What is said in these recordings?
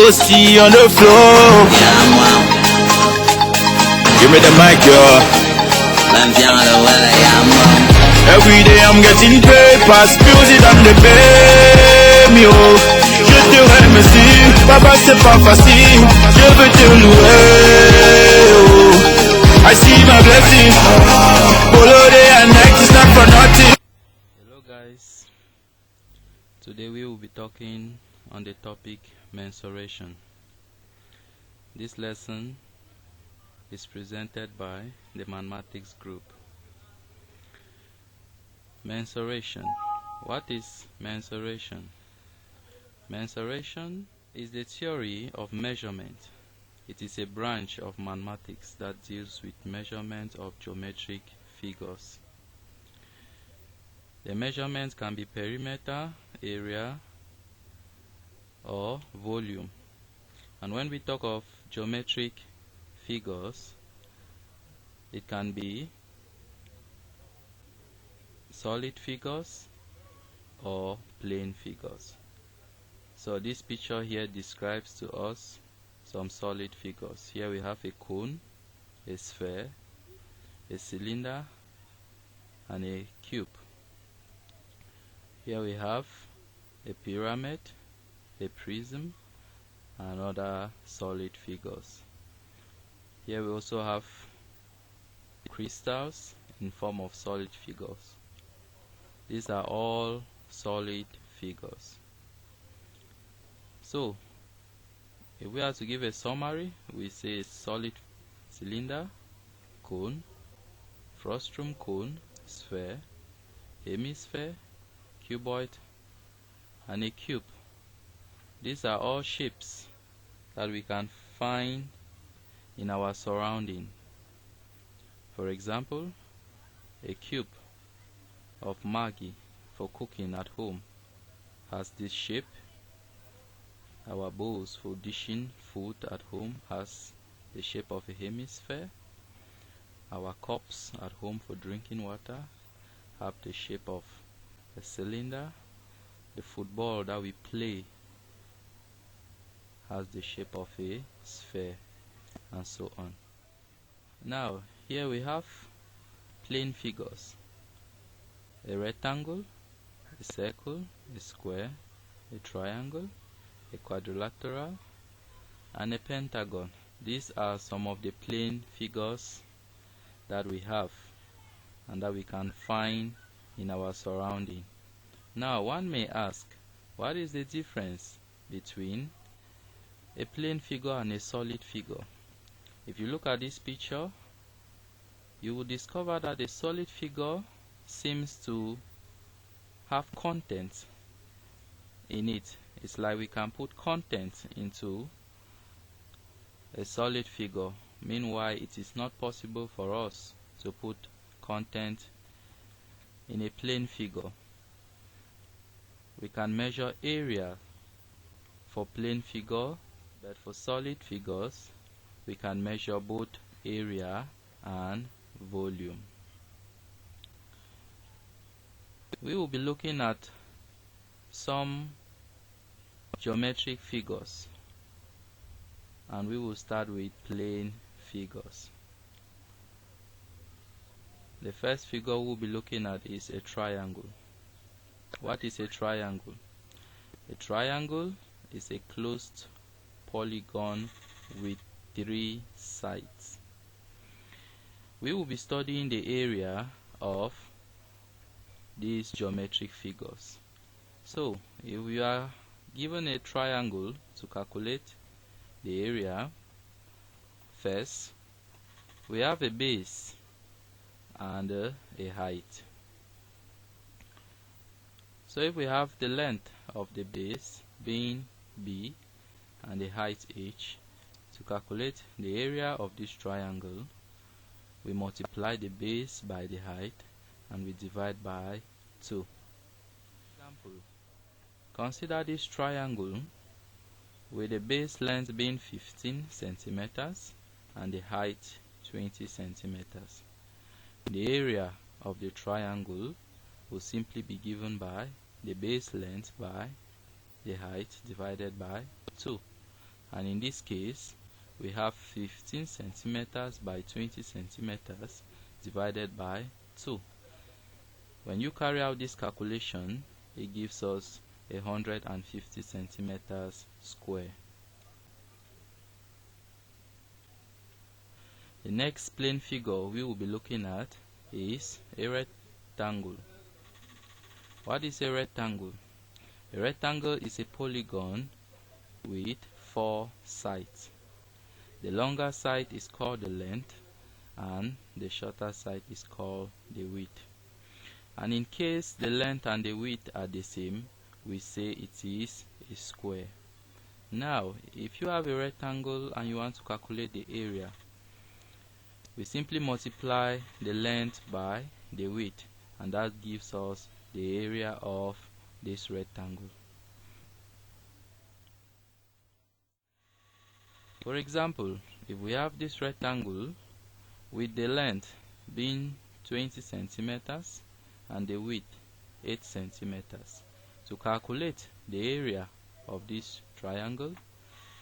OC on the floor. Give me the mic, yo. Every day I'm getting paid, pass music and they pay me, oh. Je te remercie, papa c'est pas facile. Je veux te louer, oh. I see my blessing. Follow day and night is not for nothing. Hello guys, today we will be talking on the topic mensuration. This lesson is presented by the mathematics group. Mensuration. What is mensuration? Mensuration is the theory of measurement. It is a branch of mathematics that deals with measurement of geometric figures. The measurement can be perimeter, area, or volume. And when we talk of geometric figures, it can be solid figures or plane figures. So this picture here describes to us some solid figures. Here we have a cone, a sphere, a cylinder, and a cube. Here we have a pyramid, a prism, and other solid figures. Here we also have crystals in form of solid figures. These are all solid figures. So, if we are to give a summary, we say solid cylinder, cone, frustum cone, sphere, hemisphere, cuboid, and a cube. These are all shapes that we can find in our surrounding. For example, a cube of Maggi for cooking at home has this shape. Our bowls for dishing food at home has the shape of a hemisphere. Our cups at home for drinking water have the shape of a cylinder. The football that we play has the shape of a sphere, and so on. Now here we have plane figures: a rectangle, a circle, a square, a triangle, a quadrilateral, and a pentagon. These are some of the plane figures that we have and that we can find in our surrounding. Now one may ask, what is the difference between a plane figure and a solid figure? If you look at this picture, you will discover that a solid figure seems to have content in it. It's like we can put content into a solid figure. Meanwhile, it is not possible for us to put content in a plane figure. We can measure area for plane figure, but for solid figures we can measure both area and volume. We will be looking at some geometric figures, and we will start with plane figures. The first figure we'll be looking at is a triangle. What is a triangle? A triangle is a closed polygon with 3 sides. We will be studying the area of these geometric figures. So if we are given a triangle, to calculate the area, first we have a base and a height. So if we have the length of the base being b and the height h, to calculate the area of this triangle, we multiply the base by the height and we divide by 2. Example: consider this triangle with the base length being 15 centimeters and the height 20 centimeters. The area of the triangle will simply be given by the base length by the height divided by 2. and in this case we have 15 centimeters by 20 centimeters divided by 2. When you carry out this calculation, it gives us 150 centimeters square. The next plane figure we will be looking at is a rectangle. What is a rectangle? A rectangle is a polygon with 4 sides. The longer side is called the length and the shorter side is called the width. And in case the length and the width are the same, we say it is a square. Now, if you have a rectangle and you want to calculate the area, we simply multiply the length by the width, and that gives us the area of this rectangle. For example, if we have this rectangle with the length being 20 centimeters and the width 8 centimeters, to calculate the area of this triangle,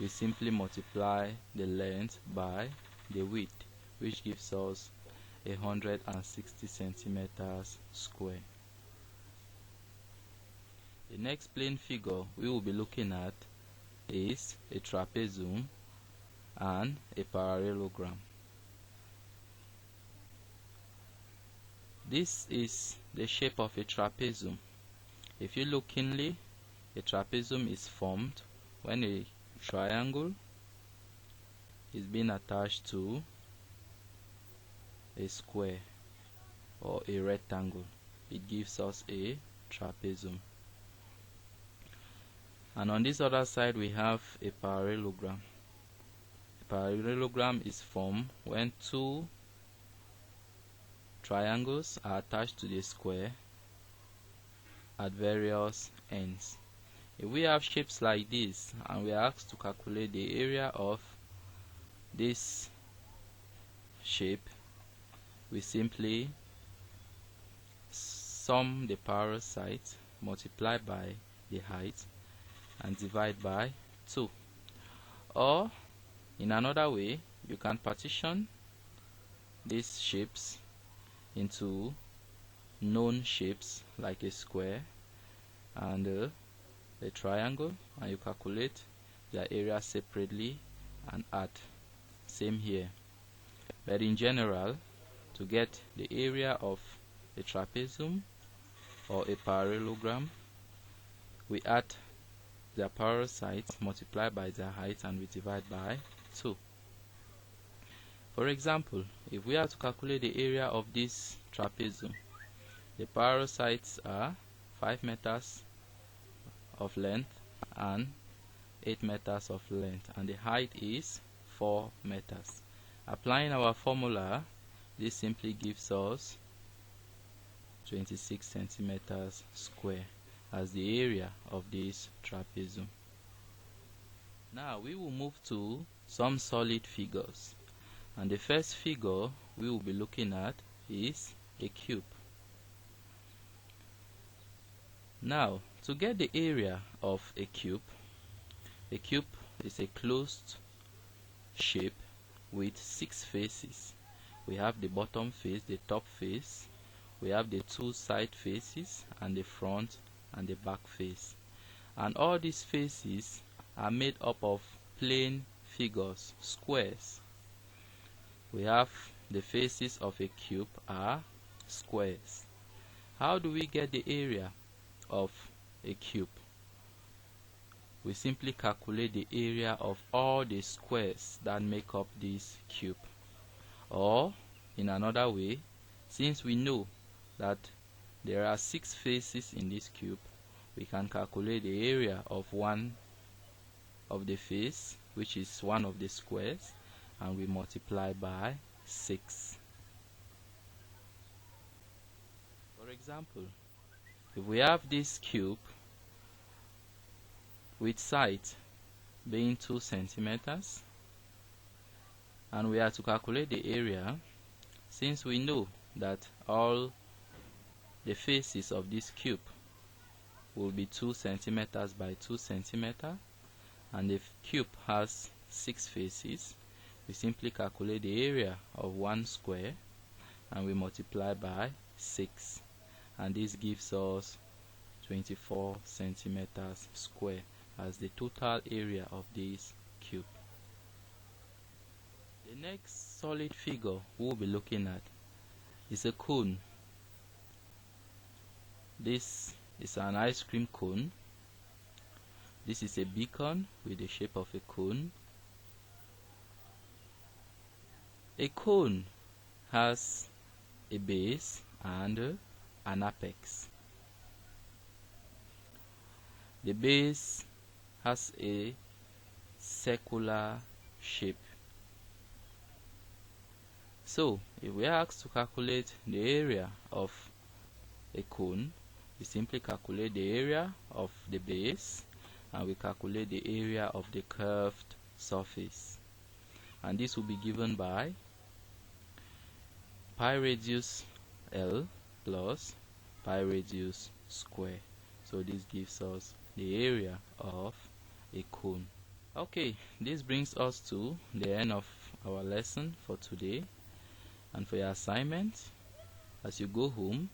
we simply multiply the length by the width, which gives us 160 centimeters square. The next plane figure we will be looking at is a trapezium and a parallelogram. This is the shape of a trapezium. If you look keenly, a trapezium is formed when a triangle is being attached to a square or a rectangle. It gives us a trapezium. And on this other side we have a parallelogram. A parallelogram is formed when two triangles are attached to the square at various ends. If we have shapes like this and we are asked to calculate the area of this shape, we simply sum the parallel sides, multiply by the height, and divide by 2. Or in another way, you can partition these shapes into known shapes like a square and a triangle, and you calculate their area separately and add. Same here. But in general, to get the area of a trapezium or a parallelogram, we add their parallel sides, multiply by their height, and we divide by 2. For example, if we are to calculate the area of this trapezium, the parallel sides are 5 meters of length and 8 meters of length, and the height is 4 meters. Applying our formula, this simply gives us 26 centimeters square as the area of this trapezium. Now we will move to some solid figures, and the first figure we will be looking at is a cube. Now, to get the area of a cube is a closed shape with 6 faces. We have the bottom face, the top face, we have the 2 side faces, and the front and the back face. And all these faces are made up of plane figures, squares. We have the faces of a cube are squares. How do we get the area of a cube? We simply calculate the area of all the squares that make up this cube. Or in another way, since we know that there are 6 faces in this cube, we can calculate the area of one of the face, which is one of the squares, and we multiply by 6. For example, if we have this cube with side being 2 centimeters, and we are to calculate the area, since we know that all the faces of this cube will be 2 centimeters by 2 centimeters, and the cube has 6 faces, we simply calculate the area of one square and we multiply by 6, and this gives us 24 centimeters square as the total area of this cube. The next solid figure we'll be looking at is a cone. This is an ice cream cone. This is a beacon with the shape of a cone. A cone has a base and an apex. The base has a circular shape. So, if we are asked to calculate the area of a cone, we simply calculate the area of the base and we calculate the area of the curved surface. And this will be given by pi radius L plus pi radius square. So this gives us the area of a cone. Okay, this brings us to the end of our lesson for today. And for your assignment, as you go home,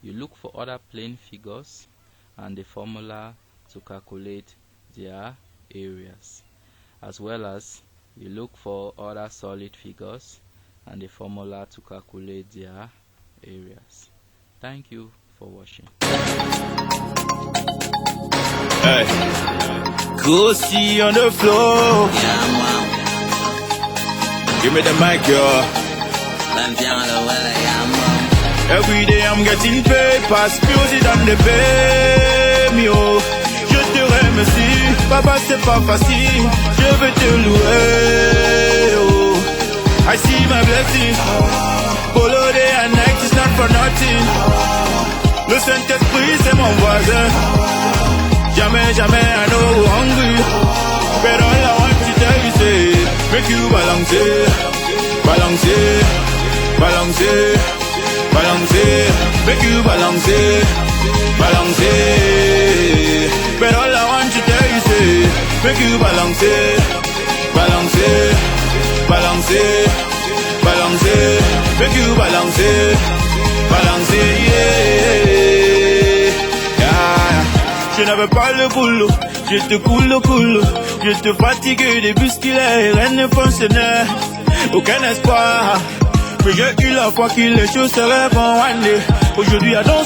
you look for other plane figures and the formula to calculate their areas, as well as you look for other solid figures and the formula to calculate their areas. Thank you for watching. Hey, go see on the floor. Yeah, man. Give me the mic, yo. Every day I'm getting paid, pass music and they pay me, oh. Je te remercie, papa c'est pas facile, je veux te louer, oh. I see my blessing, Polo day and night is not for nothing. Le Saint-Esprit c'est mon voisin, jamais, jamais I know hungry. But all I want to tell you say, make you balancer, balancer, balancer, balancer, make you balancer, balancer. But all I want to tell you say, make you balancer, balancer, balancer, balancer, make you balancer, balancer, yeah, yeah. Je n'avais pas le boulot, j'étais cool, j'étais fatigué des bus qu'il est, rien ne fonctionnait, aucun espoir. Mais j'ai eu la foi que les choses seraient bon one day. Aujourd'hui, I don't